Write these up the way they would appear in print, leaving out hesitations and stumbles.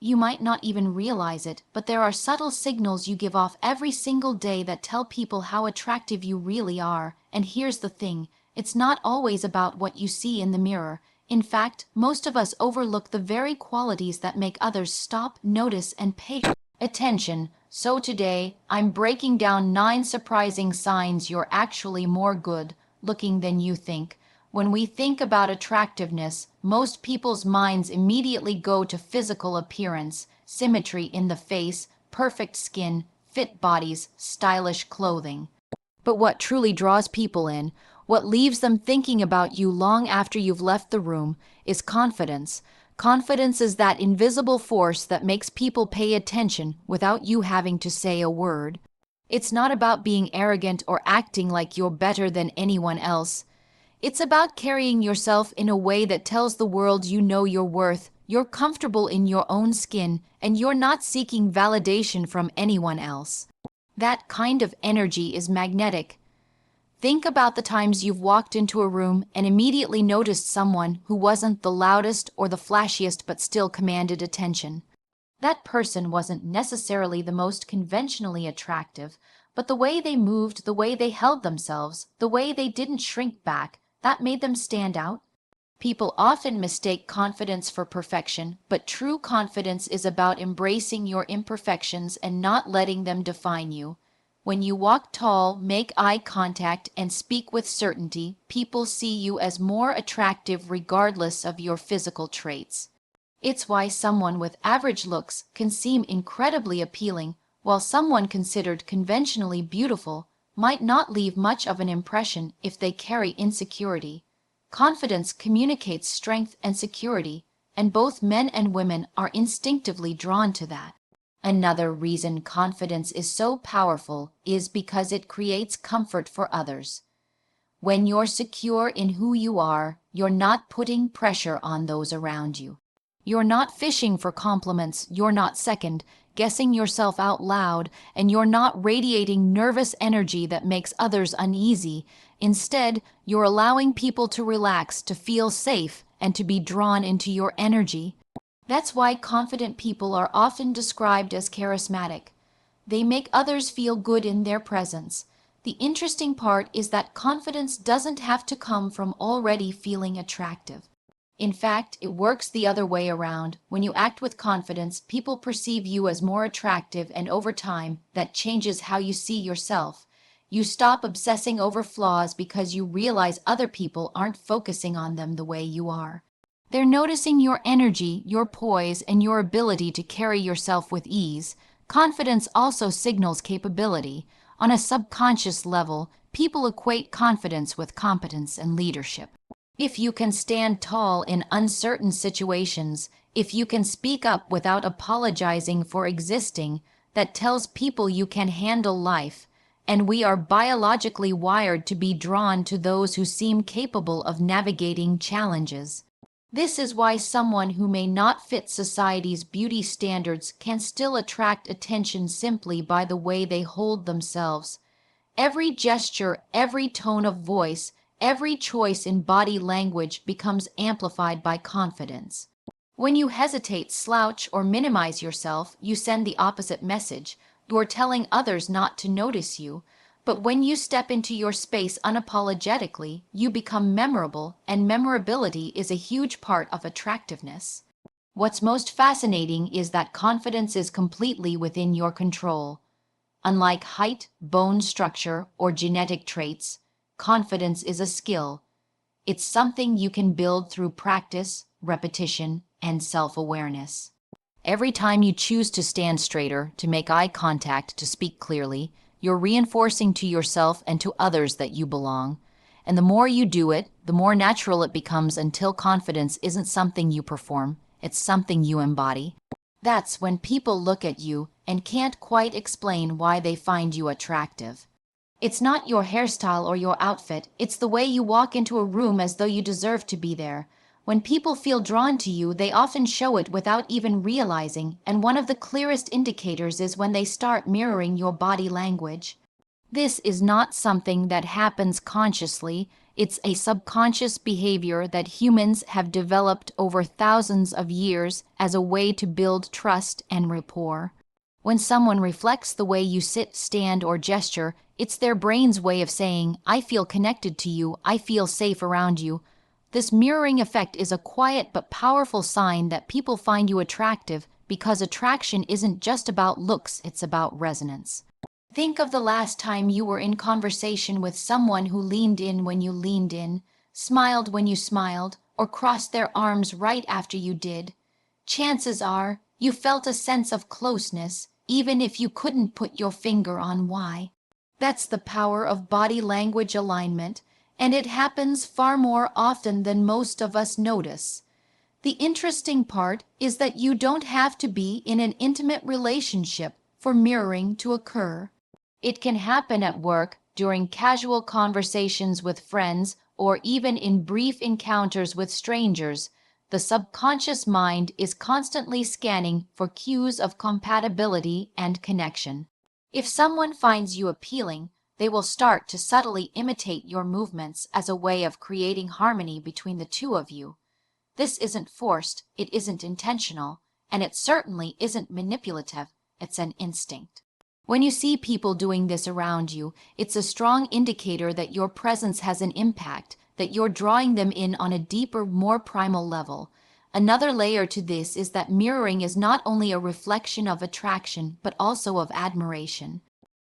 You might not even realize it, but there are subtle signals you give off every single day that tell people how attractive you really are. And here's the thing, it's not always about what you see in the mirror. In fact, most of us overlook the very qualities that make others stop, notice, and pay attention. So today, I'm breaking down 9 surprising signs you're actually more good-looking than you think. When we think about attractiveness, most people's minds immediately go to physical appearance, symmetry in the face, perfect skin, fit bodies, stylish clothing. But what truly draws people in, what leaves them thinking about you long after you've left the room, is confidence. Confidence is that invisible force that makes people pay attention without you having to say a word. It's not about being arrogant or acting like you're better than anyone else. It's about carrying yourself in a way that tells the world you know your worth, you're comfortable in your own skin, and you're not seeking validation from anyone else. That kind of energy is magnetic. Think about the times you've walked into a room and immediately noticed someone who wasn't the loudest or the flashiest but still commanded attention. That person wasn't necessarily the most conventionally attractive, but the way they moved, the way they held themselves, the way they didn't shrink back, that made them stand out. People often mistake confidence for perfection, but true confidence is about embracing your imperfections and not letting them define you. When you walk tall, make eye contact, and speak with certainty, people see you as more attractive regardless of your physical traits. It's why someone with average looks can seem incredibly appealing, while someone considered conventionally beautiful might not leave much of an impression if they carry insecurity. Confidence communicates strength and security, and both men and women are instinctively drawn to that. Another reason confidence is so powerful is because it creates comfort for others. When you're secure in who you are, you're not putting pressure on those around you. You're not fishing for compliments, you're not second-guessing yourself out loud, and you're not radiating nervous energy that makes others uneasy. Instead, you're allowing people to relax, to feel safe, and to be drawn into your energy. That's why confident people are often described as charismatic. They make others feel good in their presence. The interesting part is that confidence doesn't have to come from already feeling attractive. In fact, it works the other way around. When you act with confidence, people perceive you as more attractive, and over time, that changes how you see yourself. You stop obsessing over flaws because you realize other people aren't focusing on them the way you are. They're noticing your energy, your poise, and your ability to carry yourself with ease. Confidence also signals capability. On a subconscious level, people equate confidence with competence and leadership. If you can stand tall in uncertain situations, if you can speak up without apologizing for existing, that tells people you can handle life. And we are biologically wired to be drawn to those who seem capable of navigating challenges. This is why someone who may not fit society's beauty standards can still attract attention simply by the way they hold themselves. Every gesture, every tone of voice, every choice in body language becomes amplified by confidence. When you hesitate, slouch, or minimize yourself, you send the opposite message. You're telling others not to notice you. But when you step into your space unapologetically, you become memorable, and memorability is a huge part of attractiveness. What's most fascinating is that confidence is completely within your control. Unlike height, bone structure, or genetic traits, confidence is a skill. It's something you can build through practice, repetition, and self-awareness. Every time you choose to stand straighter, to make eye contact, to speak clearly, you're reinforcing to yourself and to others that you belong. And the more you do it, the more natural it becomes until confidence isn't something you perform, it's something you embody. That's when people look at you and can't quite explain why they find you attractive. It's not your hairstyle or your outfit, it's the way you walk into a room as though you deserve to be there. When people feel drawn to you, they often show it without even realizing, and one of the clearest indicators is when they start mirroring your body language. This is not something that happens consciously, It's a subconscious behavior that humans have developed over thousands of years as a way to build trust and rapport. When someone reflects the way you sit, stand, or gesture, it's their brain's way of saying, "I feel connected to you, I feel safe around you." This mirroring effect is a quiet but powerful sign that people find you attractive, because attraction isn't just about looks, it's about resonance. Think of the last time you were in conversation with someone who leaned in when you leaned in, smiled when you smiled, or crossed their arms right after you did. Chances are you felt a sense of closeness, even if you couldn't put your finger on why. That's the power of body language alignment, and it happens far more often than most of us notice. The interesting part is that you don't have to be in an intimate relationship for mirroring to occur. It can happen at work, during casual conversations with friends, or even in brief encounters with strangers. The subconscious mind is constantly scanning for cues of compatibility and connection. If someone finds you appealing, they will start to subtly imitate your movements as a way of creating harmony between the two of you. This isn't forced, it isn't intentional, and it certainly isn't manipulative, it's an instinct. When you see people doing this around you, it's a strong indicator that your presence has an impact, that you're drawing them in on a deeper, more primal level. Another layer to this is that mirroring is not only a reflection of attraction, but also of admiration.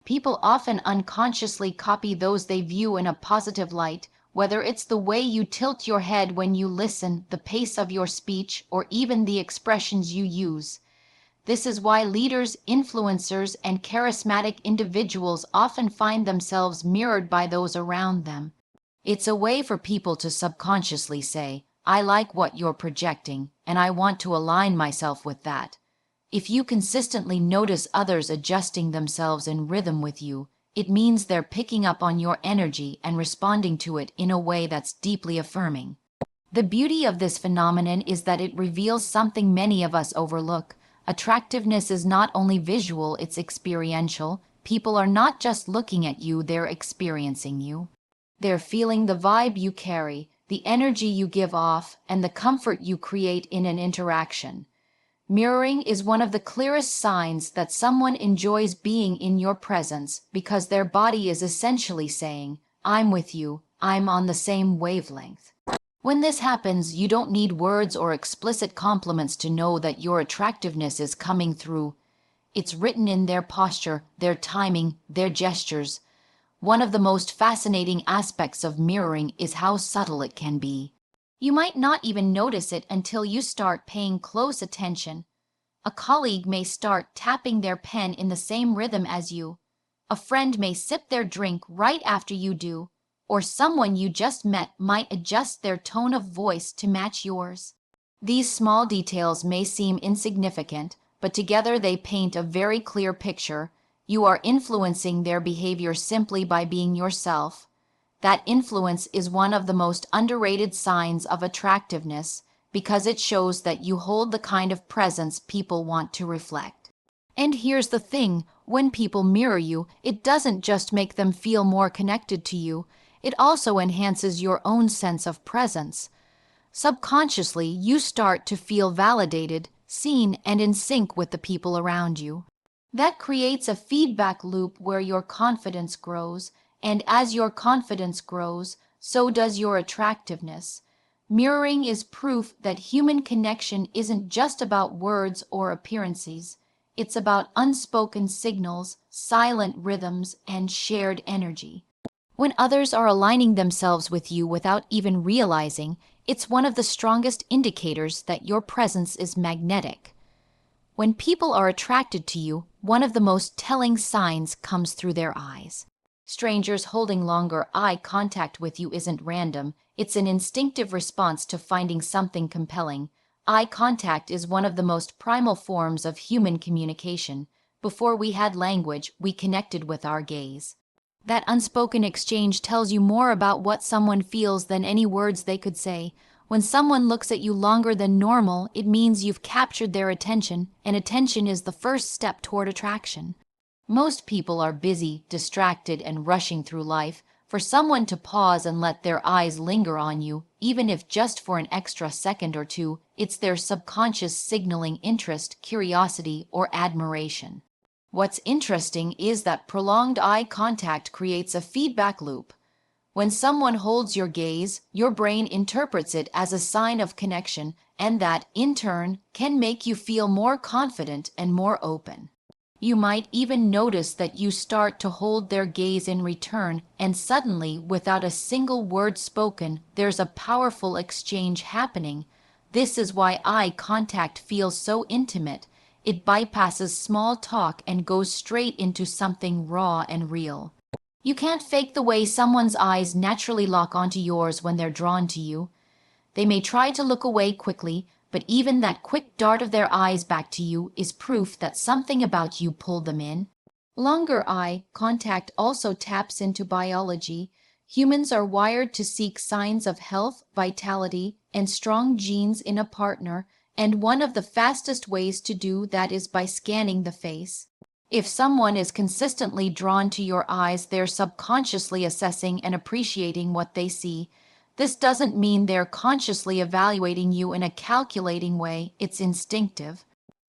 People often unconsciously copy those they view in a positive light, whether it's the way you tilt your head when you listen, the pace of your speech, or even the expressions you use. This is why leaders, influencers, and charismatic individuals often find themselves mirrored by those around them. It's a way for people to subconsciously say, "I like what you're projecting, and I want to align myself with that." If you consistently notice others adjusting themselves in rhythm with you, it means they're picking up on your energy and responding to it in a way that's deeply affirming. The beauty of this phenomenon is that it reveals something many of us overlook. Attractiveness is not only visual, it's experiential. People are not just looking at you, they're experiencing you. They're feeling the vibe you carry, the energy you give off, and the comfort you create in an interaction. Mirroring is one of the clearest signs that someone enjoys being in your presence, because their body is essentially saying, "I'm with you, I'm on the same wavelength." When this happens, you don't need words or explicit compliments to know that your attractiveness is coming through. It's written in their posture, their timing, their gestures. One of the most fascinating aspects of mirroring is how subtle it can be. You might not even notice it until you start paying close attention. A colleague may start tapping their pen in the same rhythm as you. A friend may sip their drink right after you do. Or someone you just met might adjust their tone of voice to match yours. These small details may seem insignificant, but together they paint a very clear picture. You are influencing their behavior simply by being yourself. That influence is one of the most underrated signs of attractiveness, because it shows that you hold the kind of presence people want to reflect. And here's the thing, when people mirror you, it doesn't just make them feel more connected to you, it also enhances your own sense of presence. Subconsciously, you start to feel validated, seen, and in sync with the people around you. That creates a feedback loop where your confidence grows, and as your confidence grows, so does your attractiveness. Mirroring is proof that human connection isn't just about words or appearances. It's about unspoken signals, silent rhythms, and shared energy. When others are aligning themselves with you without even realizing, it's one of the strongest indicators that your presence is magnetic. When people are attracted to you, one of the most telling signs comes through their eyes. Strangers holding longer eye contact with you isn't random, it's an instinctive response to finding something compelling. Eye contact is one of the most primal forms of human communication. Before we had language, we connected with our gaze. That unspoken exchange tells you more about what someone feels than any words they could say. When someone looks at you longer than normal, it means you've captured their attention, and attention is the first step toward attraction. Most people are busy, distracted, and rushing through life, For someone to pause and let their eyes linger on you, even if just for an extra second or two, it's their subconscious signaling interest, curiosity, or admiration. What's interesting is that prolonged eye contact creates a feedback loop. When someone holds your gaze, your brain interprets it as a sign of connection, and that, in turn, can make you feel more confident and more open. You might even notice that you start to hold their gaze in return, and suddenly, without a single word spoken, there's a powerful exchange happening. This is why eye contact feels so intimate. It bypasses small talk and goes straight into something raw and real. You can't fake the way someone's eyes naturally lock onto yours when they're drawn to you. They may try to look away quickly, but even that quick dart of their eyes back to you is proof that something about you pulled them in. Longer eye contact also taps into biology. Humans are wired to seek signs of health, vitality, and strong genes in a partner, and one of the fastest ways to do that is by scanning the face. If someone is consistently drawn to your eyes, they're subconsciously assessing and appreciating what they see. This doesn't mean they're consciously evaluating you in a calculating way, it's instinctive.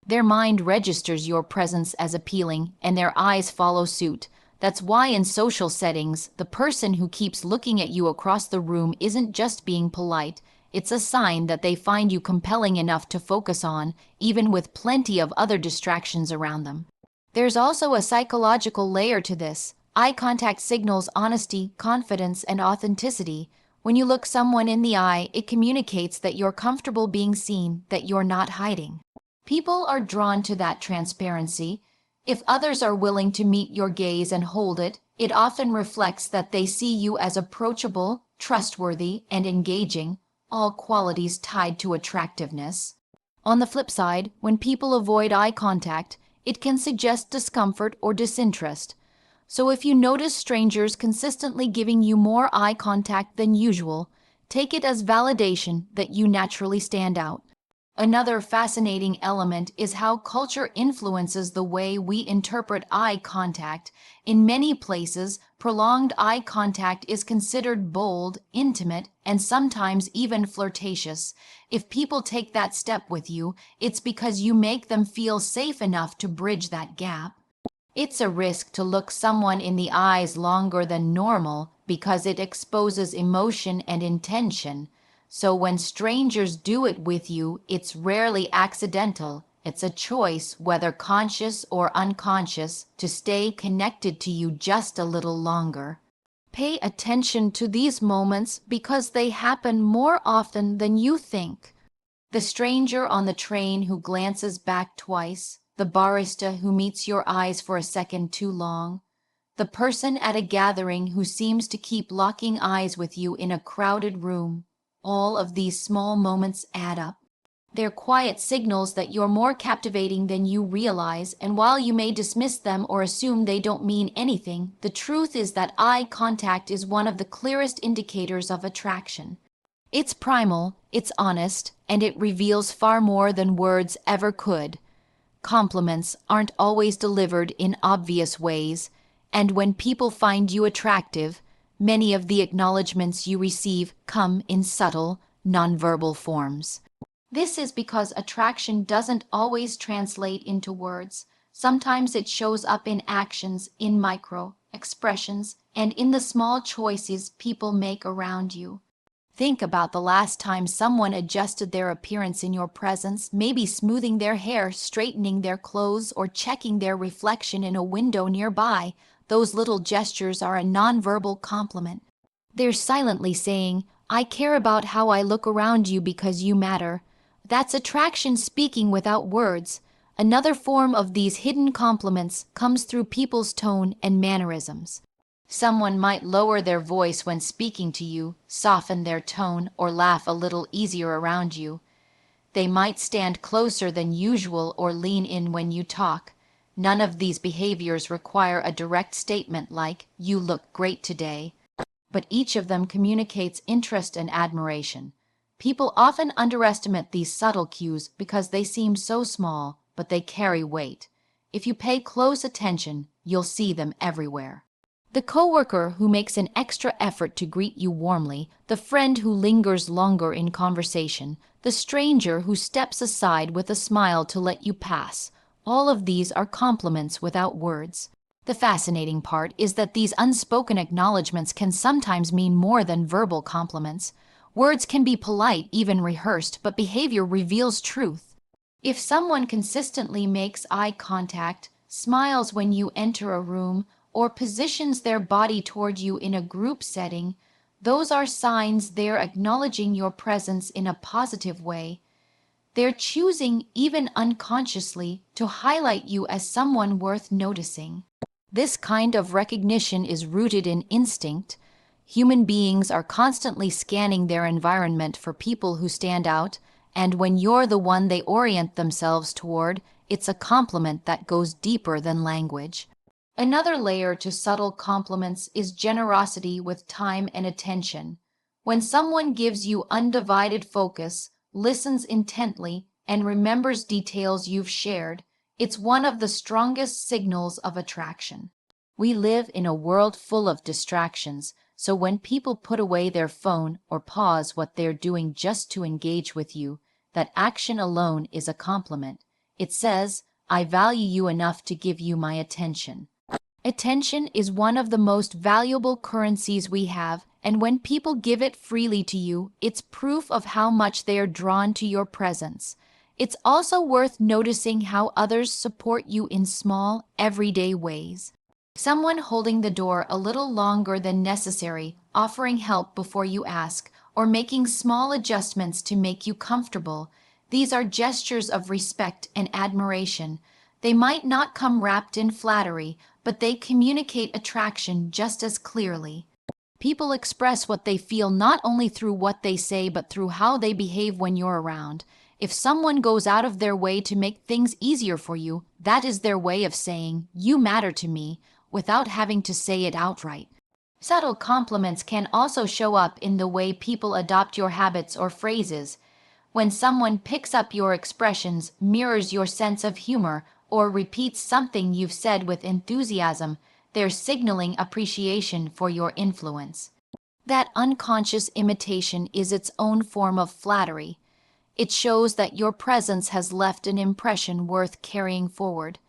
Their mind registers your presence as appealing, and their eyes follow suit. That's why in social settings, the person who keeps looking at you across the room isn't just being polite, it's a sign that they find you compelling enough to focus on, even with plenty of other distractions around them. There's also a psychological layer to this. Eye contact signals honesty, confidence, and authenticity. When you look someone in the eye, it communicates that you're comfortable being seen, that you're not hiding. People are drawn to that transparency. If others are willing to meet your gaze and hold it, it often reflects that they see you as approachable, trustworthy, and engaging, all qualities tied to attractiveness. On the flip side, when people avoid eye contact, it can suggest discomfort or disinterest. So if you notice strangers consistently giving you more eye contact than usual, take it as validation that you naturally stand out. Another fascinating element is how culture influences the way we interpret eye contact. In many places, prolonged eye contact is considered bold, intimate, and sometimes even flirtatious. If people take that step with you, it's because you make them feel safe enough to bridge that gap. It's a risk to look someone in the eyes longer than normal because it exposes emotion and intention. So when strangers do it with you, it's rarely accidental. It's a choice, whether conscious or unconscious, to stay connected to you just a little longer. Pay attention to these moments because they happen more often than you think. The stranger on the train who glances back twice, the barista who meets your eyes for a second too long, the person at a gathering who seems to keep locking eyes with you in a crowded room. All of these small moments add up. They're quiet signals that you're more captivating than you realize, and while you may dismiss them or assume they don't mean anything, the truth is that eye contact is one of the clearest indicators of attraction. It's primal, it's honest, and it reveals far more than words ever could. Compliments aren't always delivered in obvious ways, and when people find you attractive, many of the acknowledgments you receive come in subtle, nonverbal forms. This is because attraction doesn't always translate into words. Sometimes it shows up in actions, in micro expressions, and in the small choices people make around you. Think about the last time someone adjusted their appearance in your presence, maybe smoothing their hair, straightening their clothes, or checking their reflection in a window nearby. Those little gestures are a nonverbal compliment. They're silently saying, "I care about how I look around you because you matter." That's attraction speaking without words. Another form of these hidden compliments comes through people's tone and mannerisms. Someone might lower their voice when speaking to you, soften their tone, or laugh a little easier around you. They might stand closer than usual or lean in when you talk. None of these behaviors require a direct statement like, "You look great today," but each of them communicates interest and admiration. People often underestimate these subtle cues because they seem so small, but they carry weight. If you pay close attention, you'll see them everywhere. The coworker who makes an extra effort to greet you warmly, the friend who lingers longer in conversation, the stranger who steps aside with a smile to let you pass. All of these are compliments without words. The fascinating part is that these unspoken acknowledgments can sometimes mean more than verbal compliments. Words can be polite, even rehearsed, but behavior reveals truth. If someone consistently makes eye contact, smiles when you enter a room, or positions their body toward you in a group setting, those are signs they're acknowledging your presence in a positive way. They're choosing, even unconsciously, to highlight you as someone worth noticing. This kind of recognition is rooted in instinct. Human beings are constantly scanning their environment for people who stand out, and when you're the one they orient themselves toward, it's a compliment that goes deeper than language. Another layer to subtle compliments is generosity with time and attention. When someone gives you undivided focus, listens intently, and remembers details you've shared, it's one of the strongest signals of attraction. We live in a world full of distractions, so when people put away their phone or pause what they're doing just to engage with you, that action alone is a compliment. It says, "I value you enough to give you my attention." Attention is one of the most valuable currencies we have, and when people give it freely to you, it's proof of how much they are drawn to your presence. It's also worth noticing how others support you in small, everyday ways. Someone holding the door a little longer than necessary, offering help before you ask, or making small adjustments to make you comfortable. These are gestures of respect and admiration. They might not come wrapped in flattery, but they communicate attraction just as clearly. People express what they feel not only through what they say, but through how they behave when you're around. If someone goes out of their way to make things easier for you, that is their way of saying, "You matter to me," without having to say it outright. Subtle compliments can also show up in the way people adopt your habits or phrases. When someone picks up your expressions, mirrors your sense of humor, or repeats something you've said with enthusiasm, they're signaling appreciation for your influence. That unconscious imitation is its own form of flattery. It shows that your presence has left an impression worth carrying forward.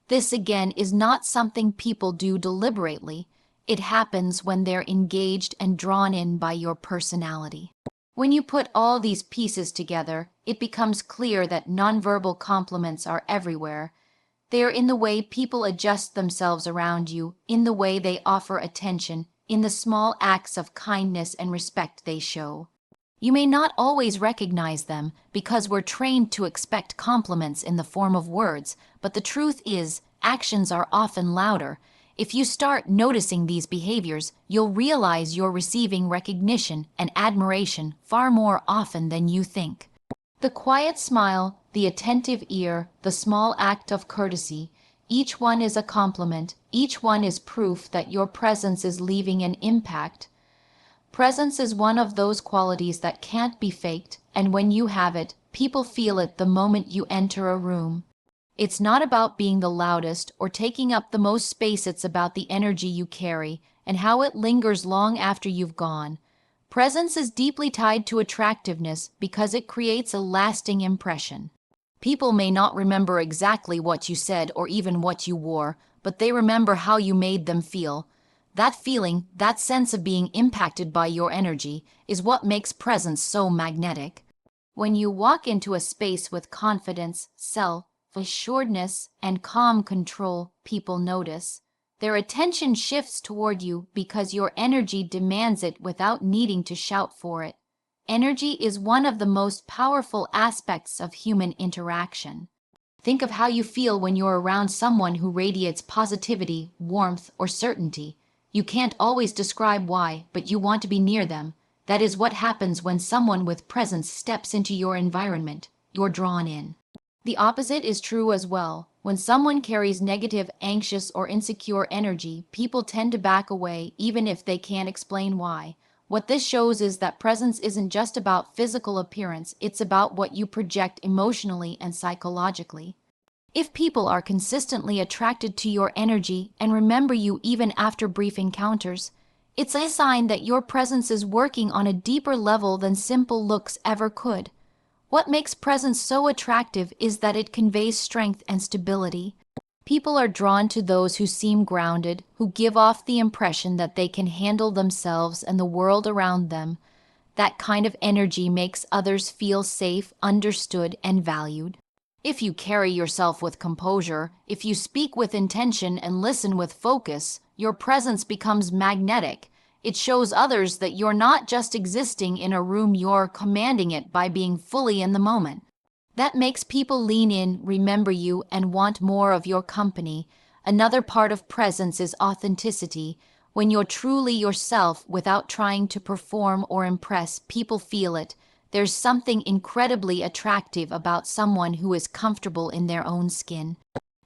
This again is not something people do deliberately. It happens when they're engaged and drawn in by your personality. When you put all these pieces together, it becomes clear that nonverbal compliments are everywhere. They are in the way people adjust themselves around you, in the way they offer attention, in the small acts of kindness and respect they show. You may not always recognize them because we're trained to expect compliments in the form of words, but the truth is, actions are often louder. If you start noticing these behaviors, you'll realize you're receiving recognition and admiration far more often than you think. The quiet smile, the attentive ear, the small act of courtesy, each one is a compliment, each one is proof that your presence is leaving an impact. Presence is one of those qualities that can't be faked, and when you have it, people feel it the moment you enter a room. It's not about being the loudest or taking up the most space, it's about the energy you carry and how it lingers long after you've gone. Presence is deeply tied to attractiveness because it creates a lasting impression. People may not remember exactly what you said or even what you wore, but they remember how you made them feel. That feeling, that sense of being impacted by your energy, is what makes presence so magnetic. When you walk into a space with confidence, self-assuredness, and calm control, people notice. Their attention shifts toward you because your energy demands it without needing to shout for it. Energy is one of the most powerful aspects of human interaction. Think of how you feel when you're around someone who radiates positivity, warmth, or certainty. You can't always describe why, but you want to be near them. That is what happens when someone with presence steps into your environment. You're drawn in. The opposite is true as well. When someone carries negative, anxious, or insecure energy, people tend to back away even if they can't explain why. What this shows is that presence isn't just about physical appearance, it's about what you project emotionally and psychologically. If people are consistently attracted to your energy and remember you even after brief encounters, it's a sign that your presence is working on a deeper level than simple looks ever could. What makes presence so attractive is that it conveys strength and stability. People are drawn to those who seem grounded, who give off the impression that they can handle themselves and the world around them. That kind of energy makes others feel safe, understood, and valued. If you carry yourself with composure, if you speak with intention and listen with focus, your presence becomes magnetic. It shows others that you're not just existing in a room, you're commanding it by being fully in the moment. That makes people lean in, remember you, and want more of your company. Another part of presence is authenticity. When you're truly yourself without trying to perform or impress, people feel it. There's something incredibly attractive about someone who is comfortable in their own skin.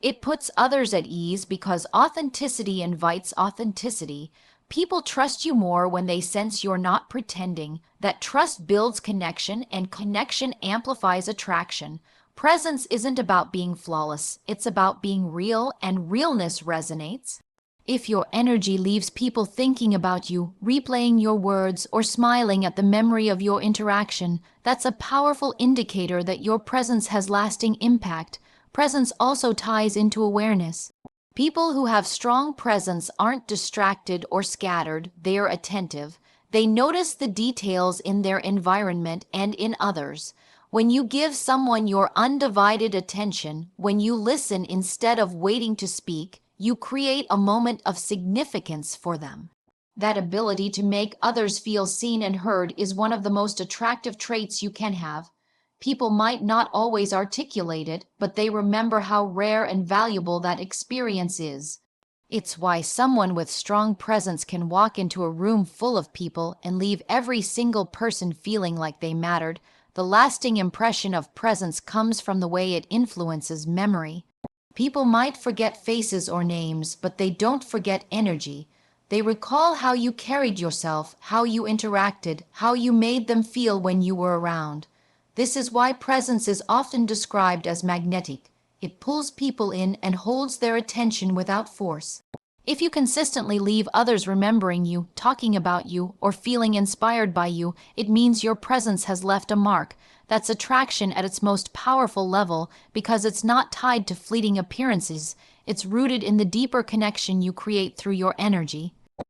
It puts others at ease because authenticity invites authenticity. People trust you more when they sense you're not pretending. That trust builds connection, and connection amplifies attraction. Presence isn't about being flawless, it's about being real, and realness resonates. If your energy leaves people thinking about you, replaying your words, or smiling at the memory of your interaction, that's a powerful indicator that your presence has lasting impact. Presence also ties into awareness. People who have strong presence aren't distracted or scattered, they're attentive. They notice the details in their environment and in others. When you give someone your undivided attention, when you listen instead of waiting to speak, you create a moment of significance for them. That ability to make others feel seen and heard is one of the most attractive traits you can have. People might not always articulate it, but they remember how rare and valuable that experience is. It's why someone with strong presence can walk into a room full of people and leave every single person feeling like they mattered. The lasting impression of presence comes from the way it influences memory. People might forget faces or names, but they don't forget energy. They recall how you carried yourself, how you interacted, how you made them feel when you were around. This is why presence is often described as magnetic. It pulls people in and holds their attention without force. If you consistently leave others remembering you, talking about you, or feeling inspired by you, it means your presence has left a mark. That's attraction at its most powerful level because it's not tied to fleeting appearances. It's rooted in the deeper connection you create through your energy.